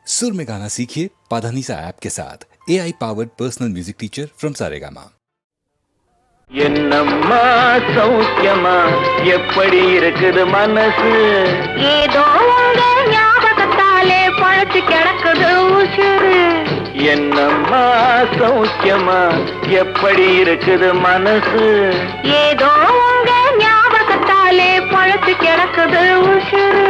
सुर में गाना सीखिए पाधानीसा ऐप के साथ AI powered personal music teacher from Saregama. என்னம்மா சௌக்கியமா எப்படி இருக்குது மனசு ஏதோ உங்க ஞாபகத்தாலே பழச்சு கிடக்குது உசுறு என்னம்மா சௌக்கியமா எப்படி இருக்குது மனசு ஏதோ உங்க ஞாபகத்தாலே பழச்சு கிடக்குது உசுறு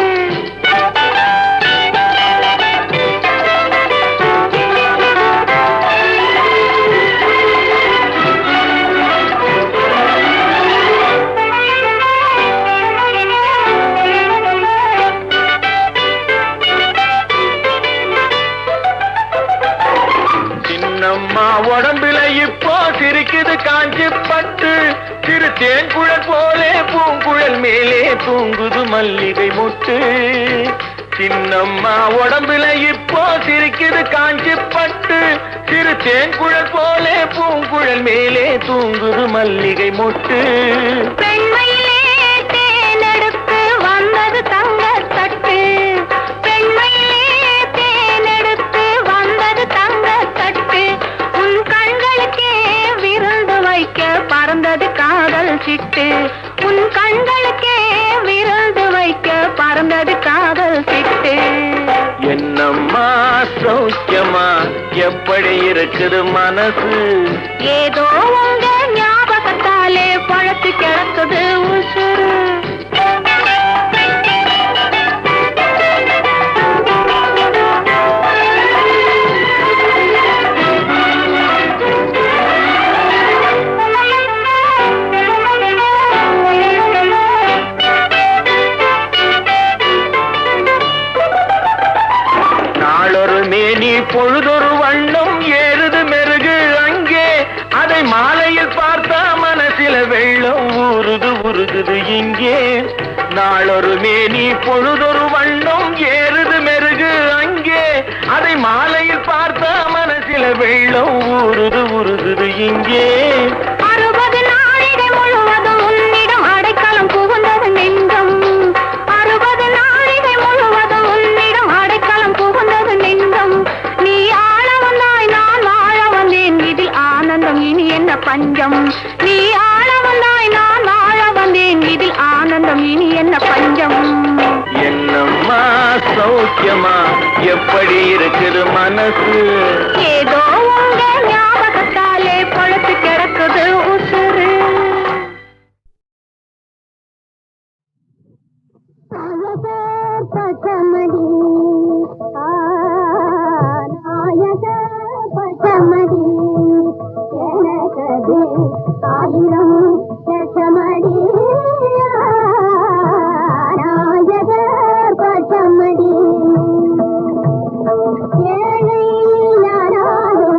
உடம்புல இப்போ சிரிக்குது காஞ்சி பட்டு சிறு தேன்குழல் போலே பூங்குழல் மேலே தூங்குது மல்லிகை முட்டு சின்னம்மா உடம்புல இப்போ சிரிக்குது காஞ்சி பட்டு சிறு தேன்குழல் போலே பூங்குழல் மேலே தூங்குது மல்லிகை முட்டு பெண்மையிலே தேனெடுத்து வந்தது தங்க தட்டு பெண்மையிலே தேனெடுத்து வந்தது தங்க தட்டு உன் கண்களுக்கே விருந்து வைக்க பறந்தது காதல் சிட்டு உன் கண்களுக்கே விருந்து வைக்க பறந்தது காதல் சிட்டு என்னம்மா சௌக்கியமா எப்படி இருக்குது மனசு ஏதோ உங்க ஞாபகத்தாலே பழத்து கிடக்குது உசுறு பொழுதொரு வண்ணம் ஏறுது மெருகு அங்கே அதை மாலையில் பார்த்தா மனசில வெள்ளம் ஊறுது உருகுது இங்கே நாளொரு மேனி பொழுதொரு வண்ணம் ஏறுது மெருகு அங்கே அதை மாலையில் பார்த்தா மனசில வெள்ளம் ஊறுது உருகுது இங்கே 60 நாழிகை முழுவதும் உன்னிடம் அடைக்கலம் புகுந்தது நெஞ்சம் 60 நாழிகை முழுவதும் உன்னிடம் அடைக்கலம் புகுந்தது நெஞ்சம் நீ ஆள வந்தாய் நான் வாழ வந்தேன் இதில் ஆனந்தம் இனி என்ன பஞ்சம் நீ ஆள வந்தாய் நான் வாழ வந்தேன் இதில் ஆனந்தம் இனி என்ன பஞ்சம் என்னம்மா சௌக்கியமா எப்படி இருக்குது மனசு ஏதோ உங்க ஞாபகத்தாலே பழத்து கிடக்குது உசுறு பச்சமடி நாயக பச்சமடி எனக்கது 1000 லட்சமடி நாயக பச்சமடி ஏழை யாராலும்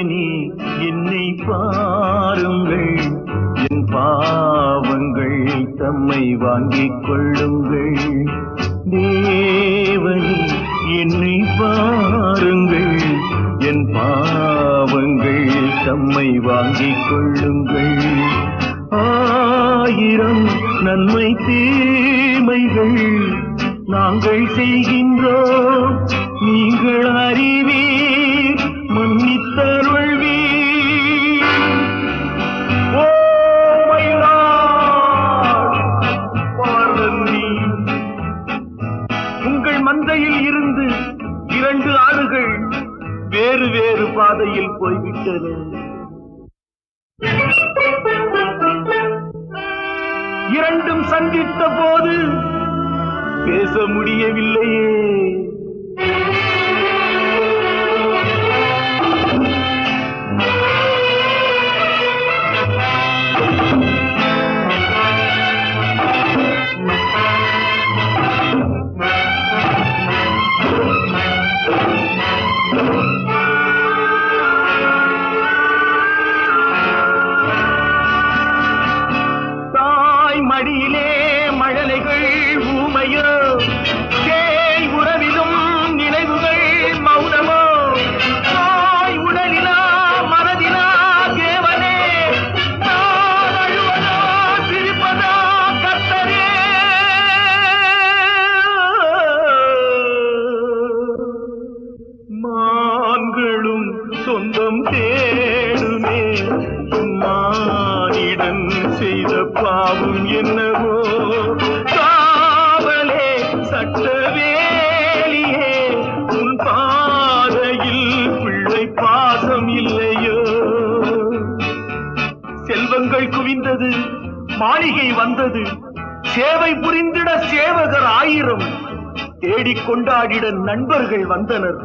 தேவனே என்னை பாருங்கள், என் பாவங்கள் தம்மை வாங்கிக் கொள்ளுங்கள். தேவனே என்னை பாருங்கள், என் பாவங்கள் தம்மை வாங்கிக் கொள்ளுங்கள். ஆயிரம் நன்மை தீமைகள் நாங்கள் செய்கின்றோம், நீங்கள் அறிவீர், மன்னித்தருள்வீர். Oh my lord, pardon me. உங்கள் மந்தையில் இருந்து 2 ஆடுகள் வேறு வேறு பாதையில் போய்விட்டன. இரண்டும் சந்தித்த போது பேச முடியவில்லையே. மடியிலே மழலைகள் ஊமையோ, தேய் உறவிலும் நினைவுகள் மௌனமோ, தாய் உடலிலா மனதிலா தேவனே, நான் அழுவதோ சிரிப்பதோ கர்த்தரே. மான்களும் சொந்தம் தேடுமே, மானிடன் செய்த பாவம் என்னவோ. காவலே சட்டவேலியே, உன் பாதையில் பிள்ளை பாசம் இல்லையோ. செல்வங்கள் குவிந்தது, மாளிகை வந்தது, சேவை புரிந்திட சேவகர் 1000, தேடிக் கொண்டாடிட நண்பர்கள் வந்தனர்.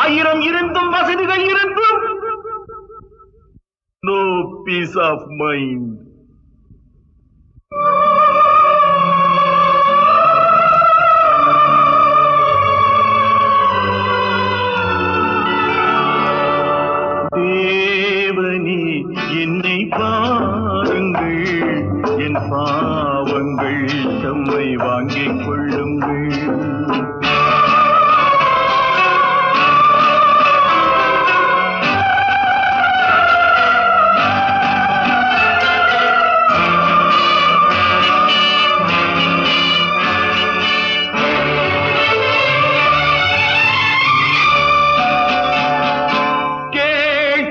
1000 இருந்தும் வசதிகள் இருந்தும் no peace of mind. தேவனே என்னை பாருங்கள், என் பாவங்கள் தம்மை வாங்கிக் கொள்ளுங்கள்.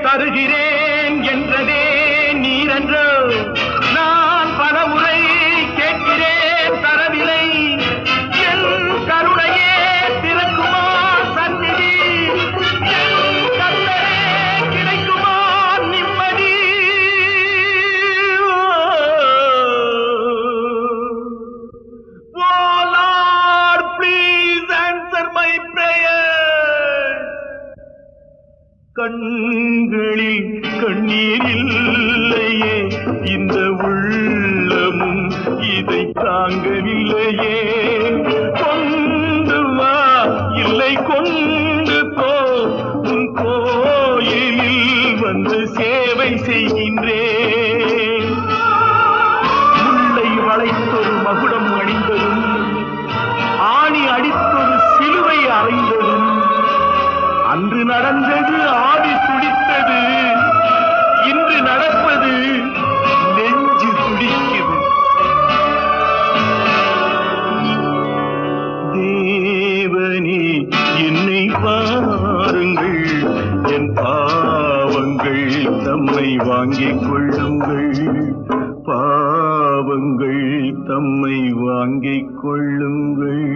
தருகிறேன் என்றதே நீரன்றோ, நான் பலமுறை கேட்கிறேன் தரவில்லை. என் கருணையே திறக்குமா சந்நிதி, என் கர்த்தரே கிடைக்குமா நிம்மதி. Oh Lord, please answer my prayer. கண்களில் கண்ணீர் இல்லையே, இந்த உள்ளமும் இதை தாங்கவில்லையே. கொண்டு வா இல்லை கொண்டு போ, உன் கோயிலில் வந்து சேவை செய்கின்றேன். முல்லை வளைத்தொரு மகுடம் அணிந்ததும், ஆணி அடித்தொரு சிலுவை அறைந்ததும், அன்று நடந்தது ஆவி துடித்தது, இன்று நடப்பது நெஞ்சு துடிக்குது. தேவனே என்னை பாருங்கள், என் பாவங்கள் தம்மை வாங்கிக் கொள்ளுங்கள். பாவங்கள் தம்மை வாங்கிக் கொள்ளுங்கள்.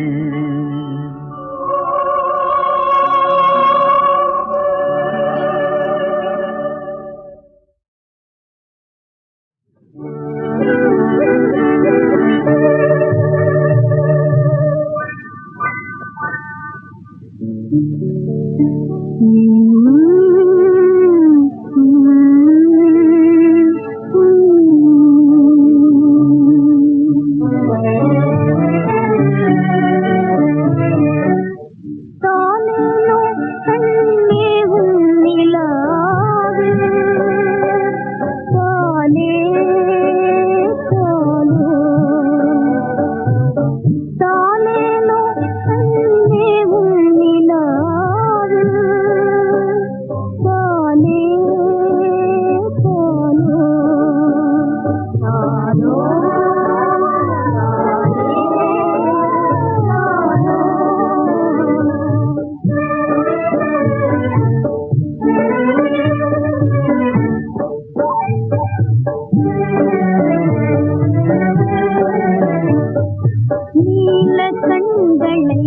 கண்களை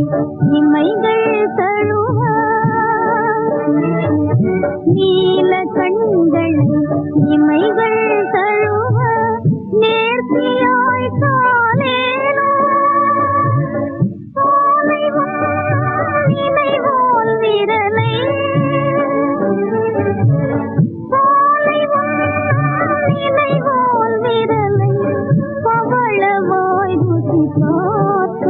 இமைகள் தழுவ நீல கண்களை இமைகள் தழுவ நேர்த்தியாய் காலேனோ நினைவோல் விரலை நினைவோல் விரலை பவளவாய் ருசி பார்க்க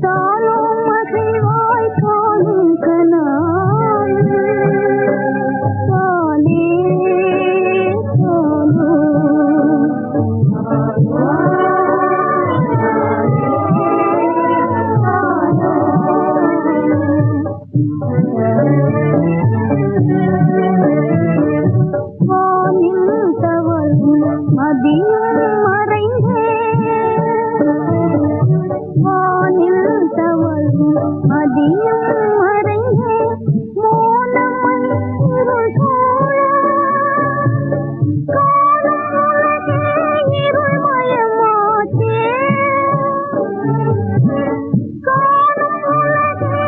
தானோ மகிழ்வாய் காணும் கனாள் தானே தானோ வானில் தவழும் மதியம் மறைந்தே வானில் தவழும் மதியம் மறைந்தே மோனமன் இருள் சூழ காணும் உலகே இருள்மயமாச்சே காணும் உலகே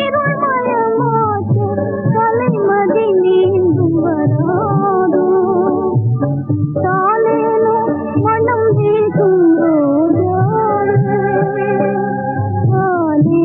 இருள்மயமாச்சே கலைமதி மீண்டும் வராதோ தாலேனோ மனம் வீசும் ரோஜாவே தாலே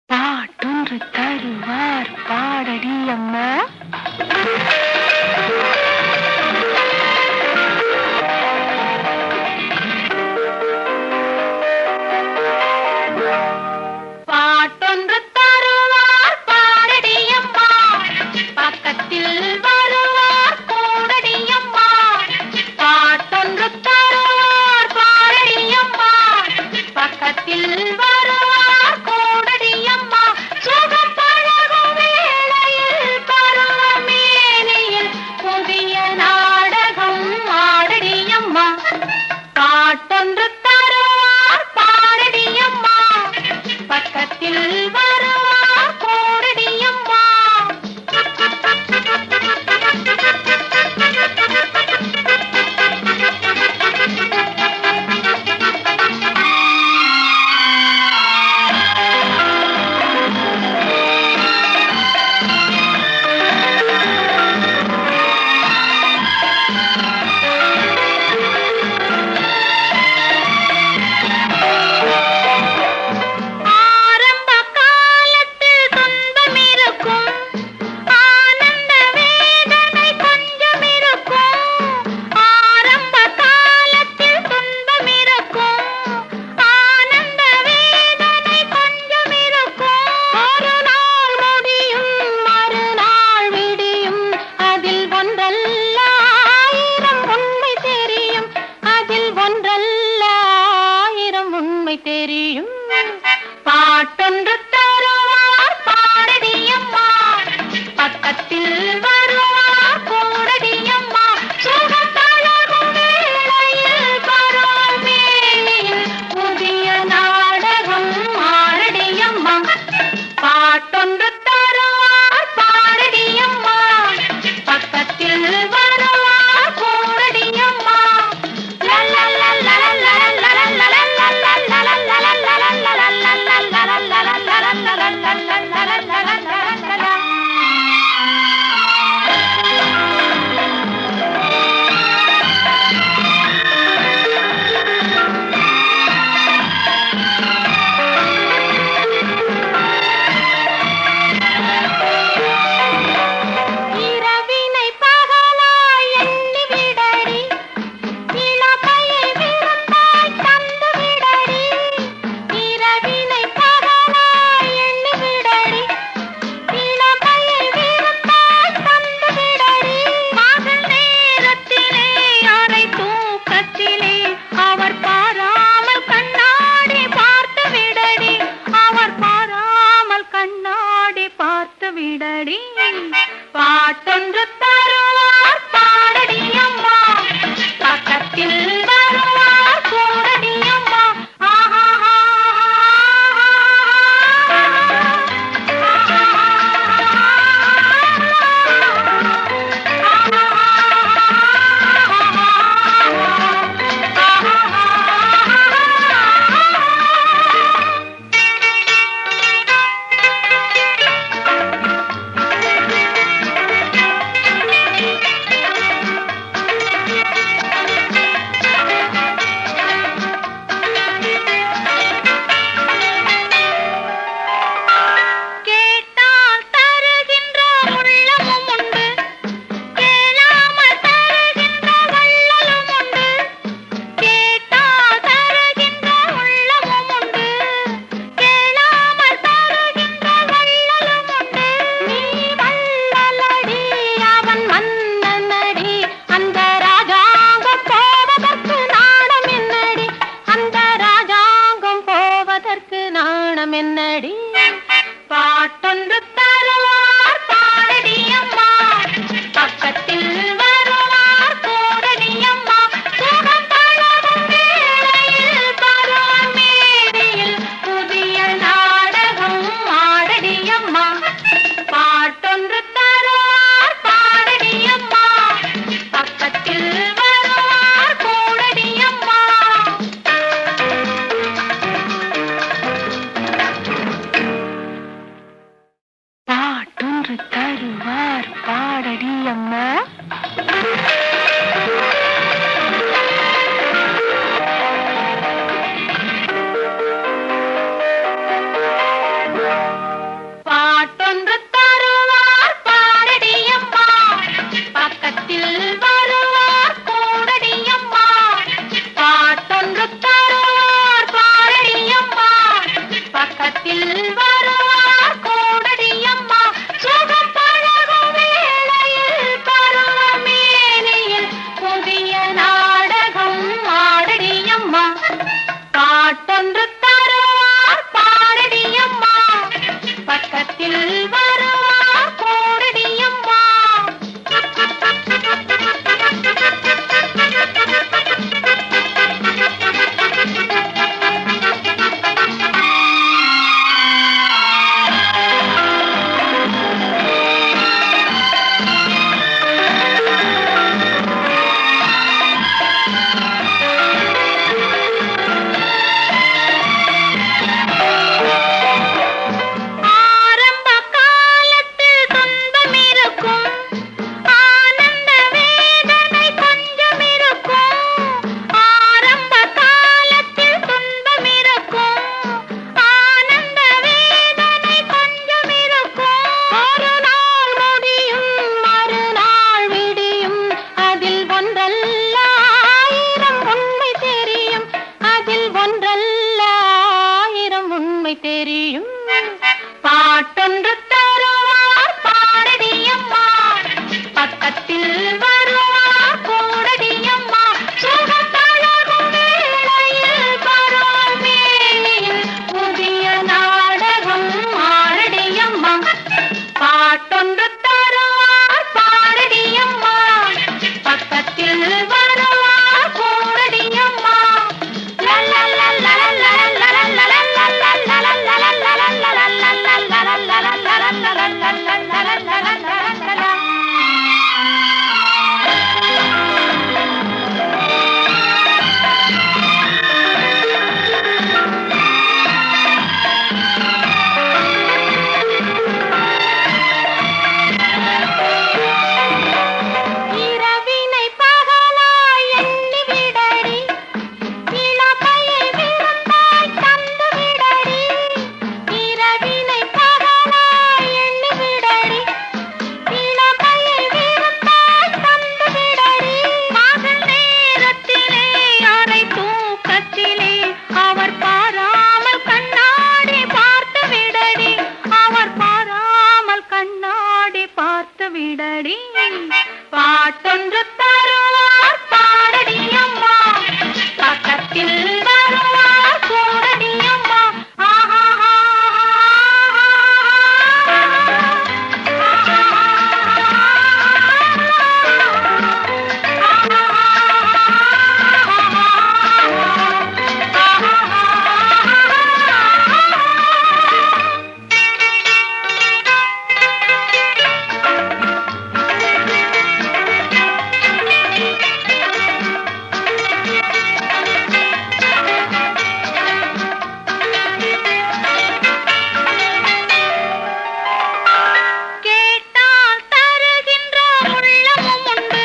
பாட்டொன்று தருவார் பாடடி அம்மா பாட்டொன்று தருவார் பாடடி அம்மா பக்கத்தில் வருவார் கூடடி அம்மா பாட்டொன்று தருவார் பாடடி அம்மா பக்கத்தில் வருவார் கூடடி அம்மா சுகம் பழகும் வேளையில் பருவமேனியில் புதிய நாடகம் ஆடடி அம்மா பாட்டொன்று தருவார் பாடடி அம்மா பக்கத்தில் வருவார் கூடடி அம்மா ஆரம்ப காலத்தில் துன்பம் இருக்கும் ஆனந்த வேதனை கொஞ்சம் இருக்கும் ஆரம்ப காலத்தில் துன்பம் இருக்கும் ஆனந்த வேதனை கொஞ்சம் இருக்கும் ஒரு நாள் முடியும் மறுநாள் விடியும் அதில் ஒன்றல்ல ஆயிரம் உண்மை தெரியும் அதில் ஒன்றல்ல ஆயிரம் உண்மை தெரியும் பாட்டொன்று தருவார் பாடடி அம்மா பக்கத்தில் வருவார் கூடடி அம்மா சுகம் பழகும் வேளையில் பருவமேனியில் புதிய நாடகம் ஆடடி அம்மா பாட்டொன்று தருவார் பாடடி அம்மா பக்கத்தில் வருவார் கூடடி அம்மா லா லா லா லா லா லா லா லா லா லா லா லா லா லா லா லா லா லா தெரியும். பாட்டொன்று தருவார் பாரதியம்மா, பக்கத்தில் வருவார் கோடடியம்மா. சுகத்தழகும் வேளையில் பரோமேனியில் புதிய நாடகம் ஆரடியம்மா. பாட்டொன்று தருவார் பாரதியம்மா, பக்கத்தில் வருவார் கோடடியம்மா. இரவினை பகலாய் எண்ணி விடடி, இளமையை விருந்தாய் தந்து விடடி. இரவினை பகலாய் எண்ணி விடடி, இளமையை விருந்தாய் தந்து விடடி. பகல் நேரத்திலே அரை தூக்கத்திலே அவர் பாராமல் கண்ணாடி பார்த்து விடடி, அவர் பாராமல் கண்ணாடி பார்த்து விடடி. பாட்டொன்று தருவார் பாடடியம்மா, பக்கத்தில் வருவார் கோடடியம்மா. கேட்டால் தருகின்ற உள்ளமும் உண்டு,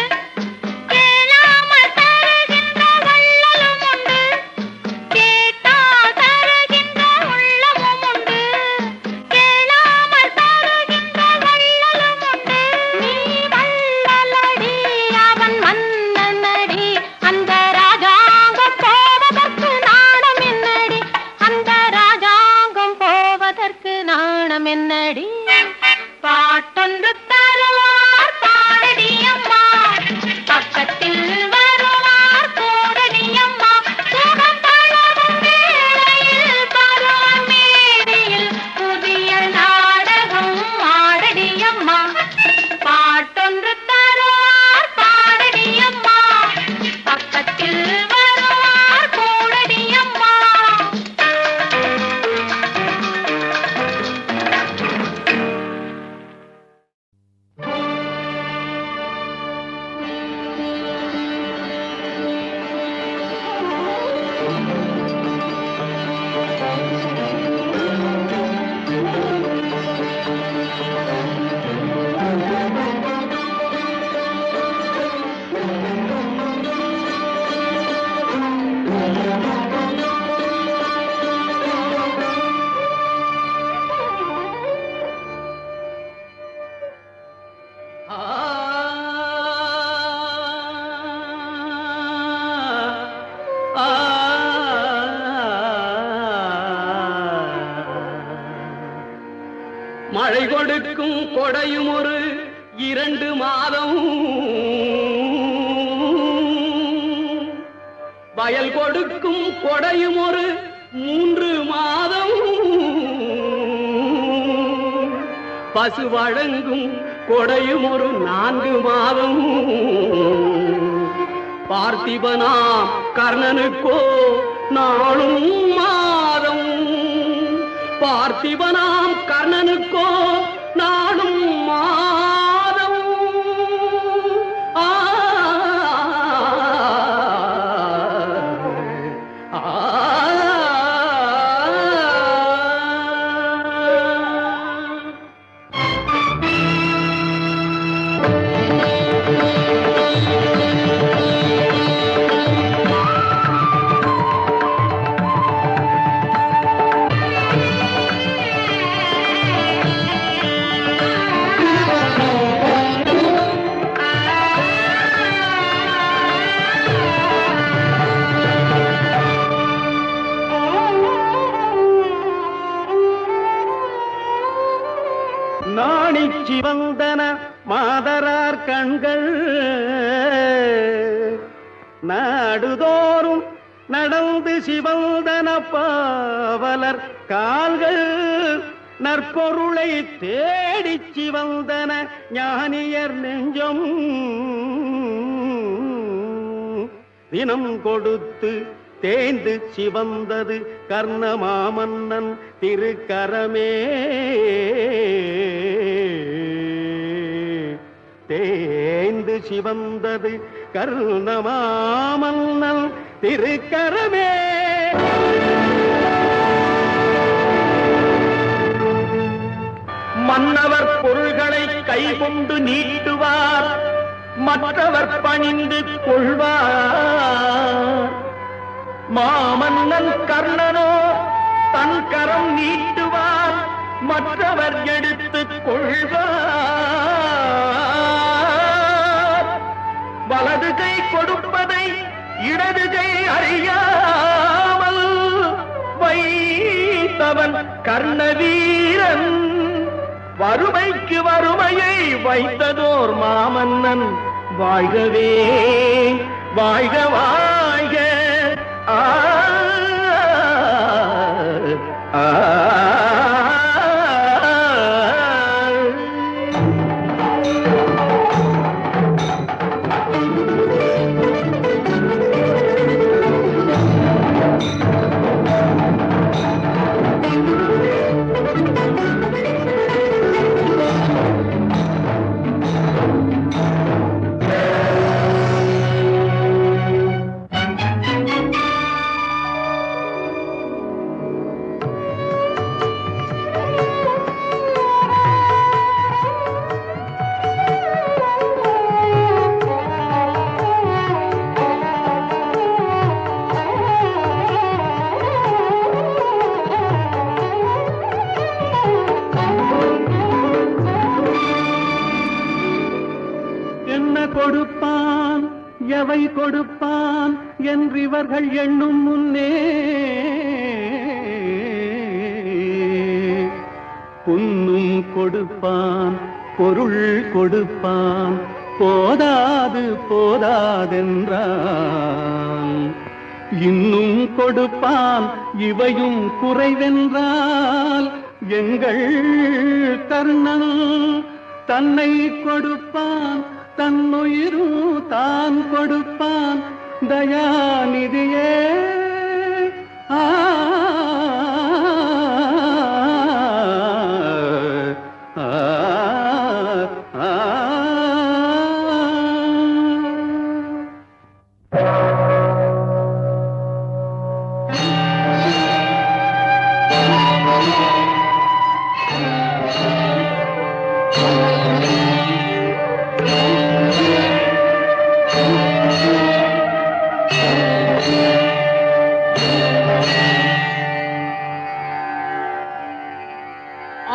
கேளாமல் தருகின்ற வள்ளலும் உண்டு. கேட்டால் தருகின்ற உள்ளமும் உண்டு, கேளாமல் தருகின்ற வள்ளலும் உண்டு. நீ வள்ளலடி, அவன் மன்னனடி, அந்த ராஜாங்கம் போவதற்கு நாணம் என்னடி, அந்த ராஜாங்கம் போவதற்கு நாணம் என்னடி. பாட்டொன்று தருவார் பாடடியம்மா, பக்கத்தில் வருவார் கோடடியம்மா. சுகம் தழகும் வேளையில் பரோமேனியில் புதிய நாடகம் ஆடடியம்மா. பாட்டொன்று தருவார் பாடடியம்மா, பக்கத்தில் வருவார் கோடடியம்மா. மழை கொடுக்கும் கொடையும் ஒரு 2 மாதம், வயல் கொடுக்கும் கொடையும் ஒரு 3 மாதம், பசு வழங்கும் கொடையும் ஒரு 4 மாதம். பார்த்திபனாம் கர்ணனுக்கோ நாளும் மாதம், பார்த்திபனாம் கர்ணனுக்கோ நாளும் மாதம். ஆ மாதரார் கண்கள் நாடுதோறும் நடந்து சிவந்தன பாவலர் கால்கள் நற்பொருளை தேடிச் சிவந்தன ஞானியர் நெஞ்சம் தினம் கொடுத்து தேய்ந்து சிவந்தது கர்ணமாமன்னன் திருக்கரமே தேய்ந்து சிவந்தது கர்ணமாமன்னன் திருக்கரமே. மன்னவர் பொருள்களை கைகொண்டு நீட்டுவார், மற்றவர் பணிந்து கொள்வார். மாமன்னன் கர்ணனோ தன் கரம் நீட்டுவார், மற்றவர் எடுத்துக் கொள்வார். வலது கை கொடுப்பதை இடது கை அறியாமல் வைத்தவன் கர்ணவீரன். வறுமைக்கு வறுமையை வைத்ததோர் மாமன்னன். வாழ்கவே வாழ்க வாழ்க. ஆ ஆ கொடுப்பான் எவை கொடுப்பான் என்று இவர்கள் எண்ணும் முன்னே புன்னும் கொடுப்பான் பொருள் கொடுப்பான் போதாது போதாதென்றான். இன்னும் கொடுப்பான் இவையும் குறைவென்றால் எங்கள் கர்ணன் தன்னை கொடுப்பான், தன்னுயிரும் தான் கொடுப்பான். தயாநிதியே ஆ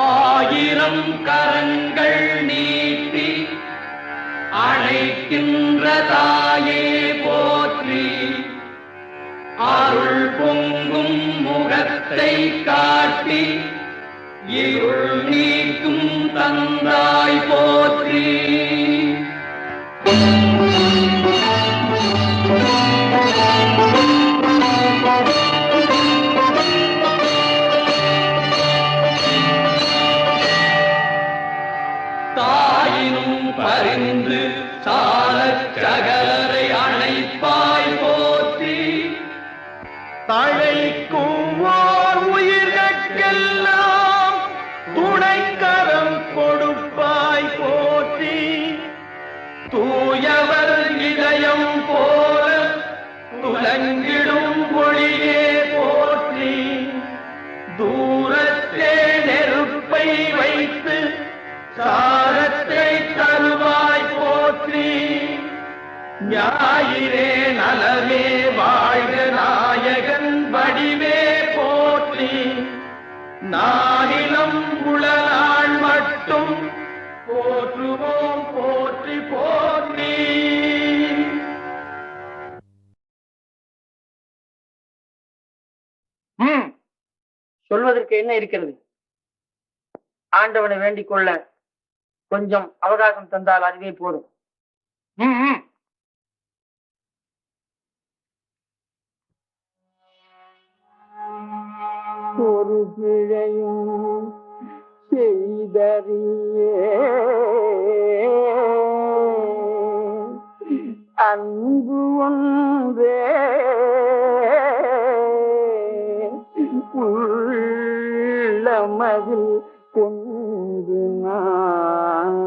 ஆயிரம் கரங்கள் நீட்டி அழைக்கின்ற தாயே போற்றி. அருள் பொங்கும் முகத்தை காட்டி இருள் நீக்கும் தந்தாய் போற்றி. தாயினும் பரிந்து சாலச் சகலரை அணைப்பாய் போற்றி. தழைக்கும் ஓர் உயிர்கட்கெல்லாம் துணைக்கரம் கொடுப்பாய் போற்றி. தூயவர் இதயம் போல துலங்கிடும் ஒளியே போற்றி. தூரத்தே நெருப்பை வைத்து சாரத்தை தருவாய் போற்றி. ஞாயிறே நலமே வாழ்க நாயகன் வடிவே போற்றி. நானிலம் உளநாள் மட்டும் போற்றுவோம் போற்றி போற்றி. சொல்வதற்கு என்ன இருக்கிறது? ஆண்டவனை வேண்டிக் கொள்ள கொஞ்சம் அவகாசம் தந்தால் அதுவே போதும். ம். ஒரு பிழையும் செய்தறியே அன்பு ஒன்றே உள்ளமதில் கொண்டு நான்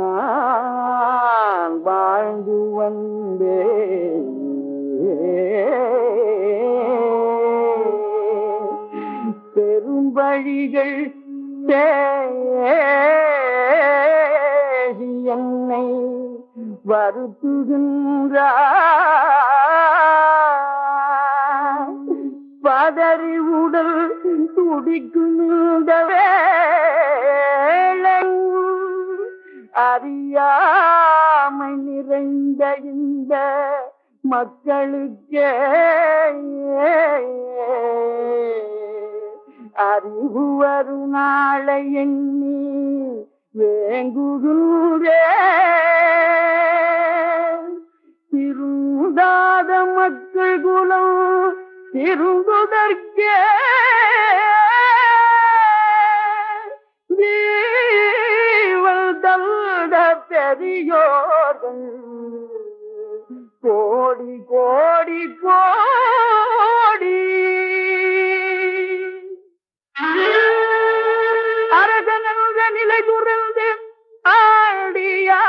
வாழ்ந்து வந்தேன். பெரும்பழிகள் தேடி என்னை வருத்துகின்றார். பதறி உடல் துடிக்குகின்ற வேளை அறியாமை நிறைந்த இந்த மக்களுக்கே அறிவு வரும் நாளை எண்ணி வேங்குகின்றே. திருந்தாத மக்கள் குலம் திருந்துதற்கே ஜீவல் தந்த பெரியோர்கள் கோடி கோடி கோடி. அரசனந்த நிலை துறந்து ஆடியாகி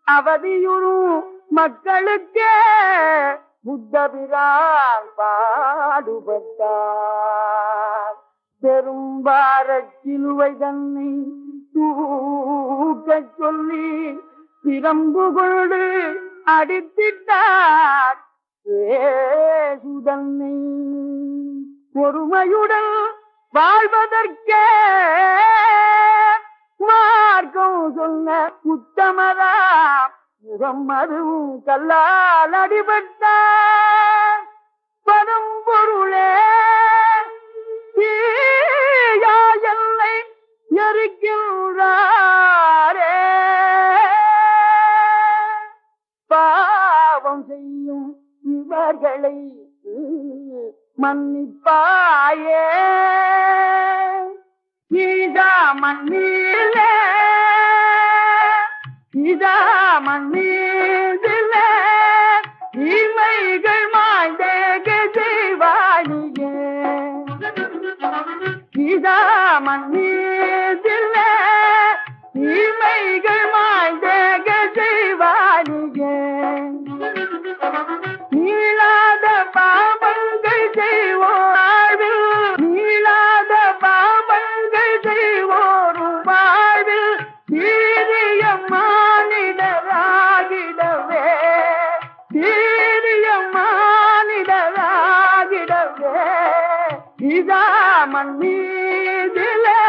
அவதியுறும் மக்களுக்கே புத்தபிரான் பாடுபட்டார். பெரும்பாரச் சிலுவை தன்னை தூக்கச் சொல்லி பிரம்பு கொண்டு அடித்திட்டார். ஏசுதன்னை பொறுமையுடன் வாழ்வதற்கே மார்க்கம் சொன்ன உத்தமராம் முகம்மதுவும் கல்லால் அடிபட்டார். பரம்பொருளே தீயா என்னை எரிக்கின்றாரே. பாவம் செய்யும் இவர்களை மன்னிப்பாயே. இதா மண்ணிலே இதா மண்ணிலே இமைகள் மாய்ந்தேக செய்வாயே. இதா மண்ணிலே இமைகள் மாய்ந்தேக செய்வாயே. நீளாத பாவங்கள் செய்வோர்கள் நீளாத பாவங்கள் செய்வோரும் வாழ்வில் சீரிய மானிடராகிடவே சீரிய மானிடராகிடவே. இதா மண்ணீதிலே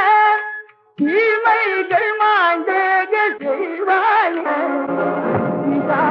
தீமைகள் மாய்ந்தேக செய்வாயே. இதா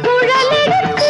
குழலெடுத்து குழலெடுத்து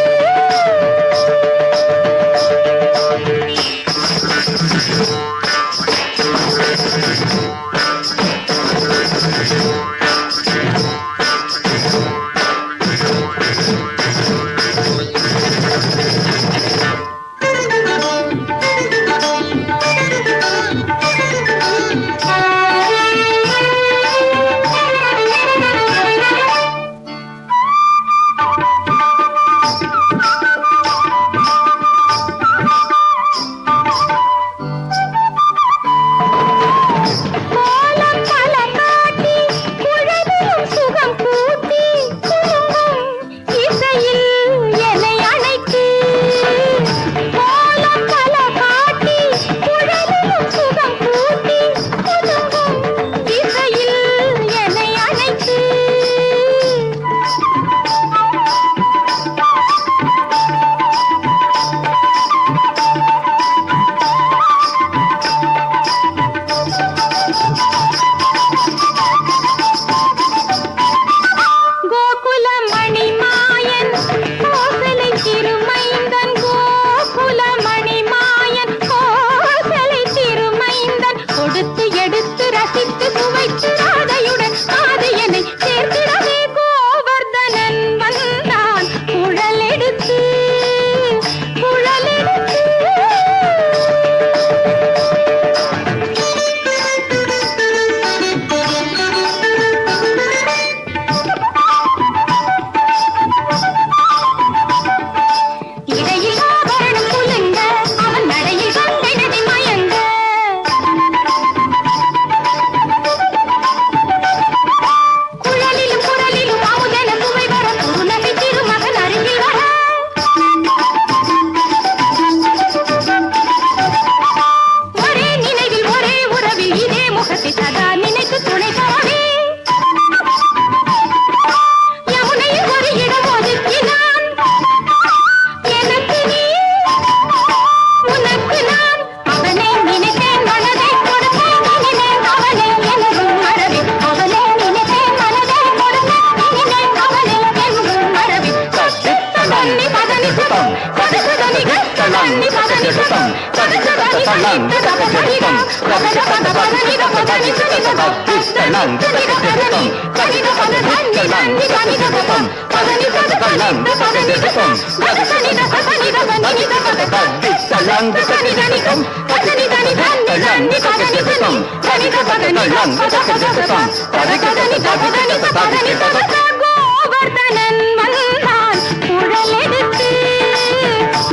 கோவர்தனன் வந்தான் குழலெடுத்து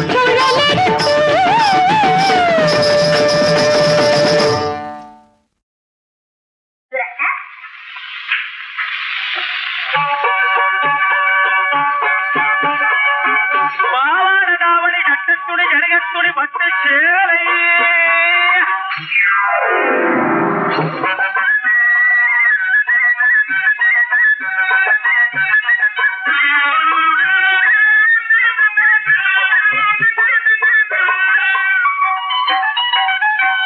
குழலெடுத்து. பாவாடை தாவணி சட்டத்துணி ஜனகத்துணி பட்டு சேலை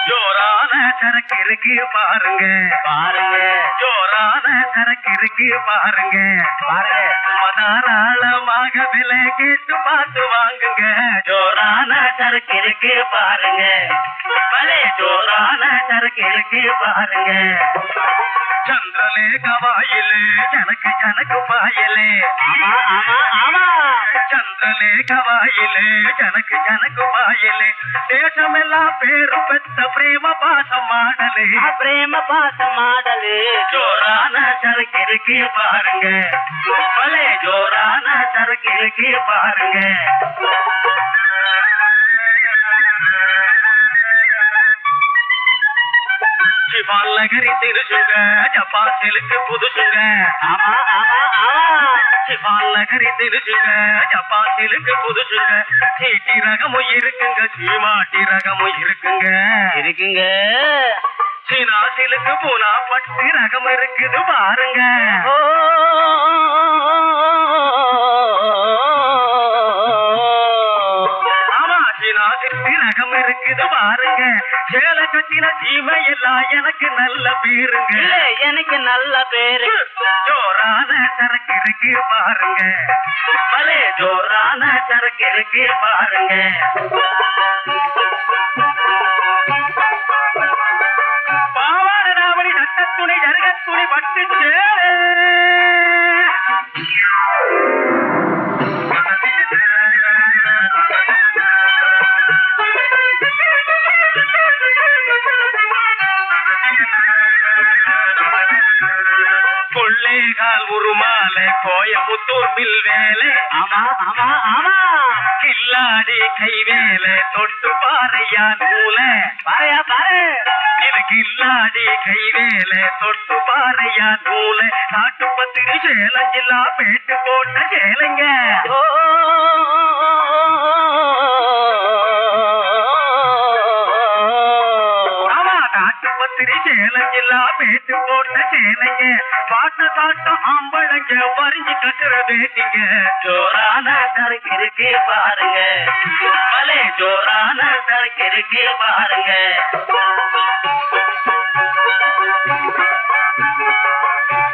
ஜோரான சரக்கு இருக்கு பாருங்க பாருங்க, ஜோரான சரக்கு இருக்கு பாருங்க பாருங்க, தாராளமாக விலை கேட்டு பார்த்து வாங்குங்க. ஜோரான சரக்கு இருக்கு பாருங்க, பலே ஜோரான சரக்கு இருக்கு பாருங்க. சந்திரலேக வாயிலே ஜனக்கு ஜனக்கு பாயலே, ஆமா ஆமா ஆமா, சந்திரலேக வாயிலே ஜனக்கு ஜனக்கு பாயலே. தேசமெல்லாம் பேரு பெற்ற பிரேம பாசம் மாடலே, பிரேம பாசம் மாடலே. ஜோரான சரக்கு இருக்கு பாருங்க, பலே ஜோரான சரக்கு இருக்கு பாருங்க. சிவால் நகரி திருசுங்க ஜப்பான் செலுக்கு புதுசுங்க, ஆமா ஆமா ஆமா, சிவால் நகரி திருசுங்க ஜப்பான் செலுக்கு புதுசுங்க. சீட்டி ரகமும் இருக்குங்க, சீமாட்டி ரகமும் இருக்குங்க இருக்குங்க. சீனா சிலுக்கு பூனா பட்டு ரகம் இருக்குது பாருங்க. ஆமா, சீனா சிலுக்கு ரகம் இருக்குது பாருங்க. சேல கட்டின சீமை எல்லாம் எனக்கு நல்ல பேருங்க. எனக்கு நல்ல பேரு. ஜோரான சரக்கு இருக்கு பாருங்க. பலே ஜோரான சரக்கு இருக்கு பாருங்க. பாவாட நாவடி நட்டத்துணி ஜருகத்துணி பட்டு கொள்ளைகால் உருமாலை கோயமுத்தூர் பில் வேலை. ஆமா ஆமா ஆமா. கில்லாடி கை வேலை தொட்டு பாறையா நூல. பாறையா பாரு. இது கில்லாடி கை வேலை தொட்டு பாறையா நூல. காட்டு பத்திரி சேலஞ்சில்லா பேட்டு போட்ட சேலைங்க. ஆமா காட்டு பத்திரி சேலஞ்சில்லா பேட்டு போட்ட சேலைங்க. பாட்ட சாட்டம் ஆம்பளங்க வரிஞ்சு கட்டுற வேட்டிங்க. ஜோரான சரக்கு இருக்கு பாருங்க. பலே ஜோரான சரக்கு இருக்கு பாருங்க.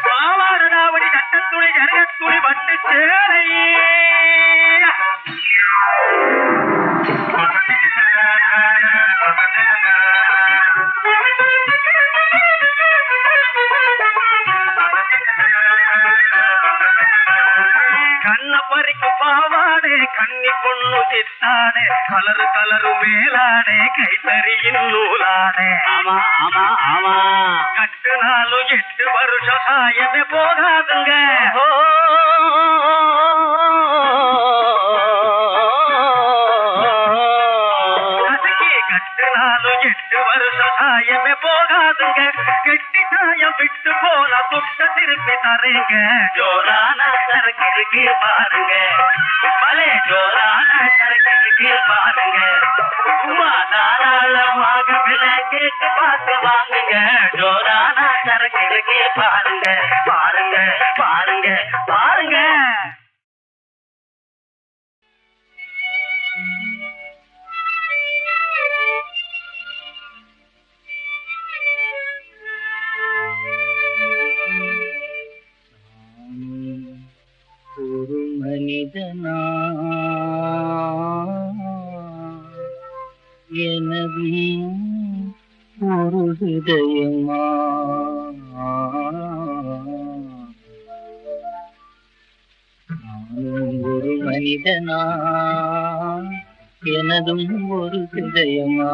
பாவாட நாவடி நட்டத்துணி ஜருகத்துணி பட்டு சேலை. கண்ண பறிக்கு பாவாடே கண்ணி பொண்ணு சித்தாடே. Colour colour மேலாடே கைத்தறியின் நூலாடே. ஆமா ஆமா ஆமா. கட்டுனாலும் 8 வருஷம் சாயமே போகாதுங்க. கசக்கி கட்டுனாலும் 8 வருஷம் சாயமே போகாதுங்க. கெட்டி சாயம் விட்டு போல சுட்ட திருப்பி தரேங்க. ஜோரான சரக்கு இருக்கு பாருங்க. பலே ஜோரான சரக்கு இருக்கு பாருங்க. உமா தாராளமாக விலை கேட்டு பார்த்து வாங்குங்க. ஜோரான சரக்கு இருக்கு பாருங்க பாருங்க பாருங்க பாருங்க. ஒரு மனிதனா எனது ஒரு ஹிருதயமா. நானும் ஒரு மனிதனா எனதும் ஒரு ஹிருதயமா.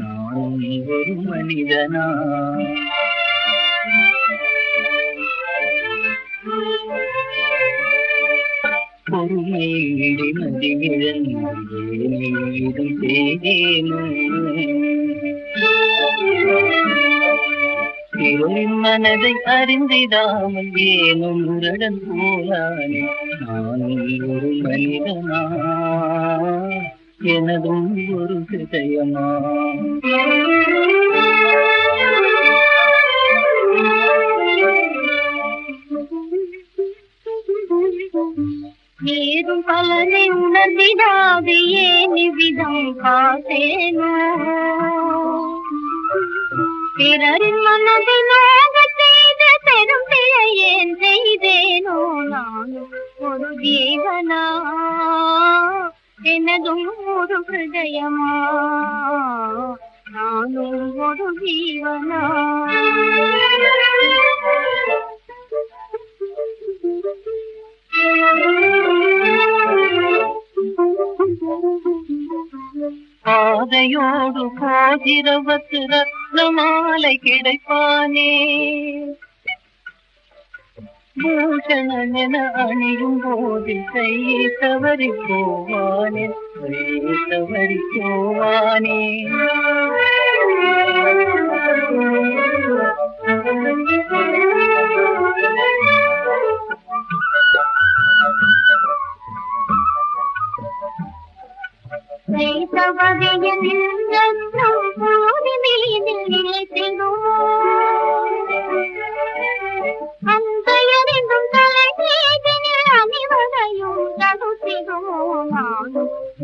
நானும் ஒரு மனிதனா. பொறுமையிடி மதியிழந்தேனும் செய்தேனோ. பிறரின் மனதை அறிந்திடாமல் ஏனும் முரடன் போலானே. நானும் ஒரு மனிதனா எனதும் ஒரு ஹிருதயமா. ஏதும் பலனை உணர்ந்திடாது ஏன் இவ்விதம் காத்தேனோ. பிறரின் மனதை நோக செய்த பெரும் பிழை ஏன் செய்தேனோ. நானும் ஒரு ஜீவனா எனதும் ஒரு ஹிருதயமா. நானும் ஒரு ஜீவனா. பாதையோடு போகிறவத்து ரத்ன மாலை கிடைப்பானே. பூஷணன் என அணியும் போது கையை தவறி போவானே. கையை தவறி போவானே.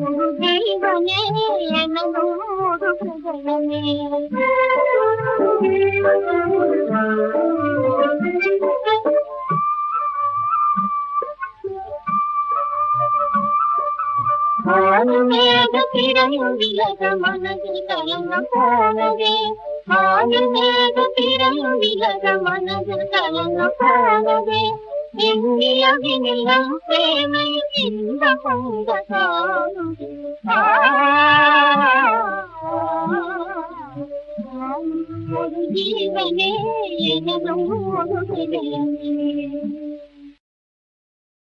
ஒரு ஜீவனே எனதும் மறுமேக திரையும் விலக மனதில் கலங்கம் போனதே மறுமேக திரையும் விலக மனதில் கலங்கம் போனதே எண்ணியவினில் நம் பிரேமையில் இந்த பொங்க காணும் ஒரு ஜீவனே எனதும் ஒரு ஹிருதயமே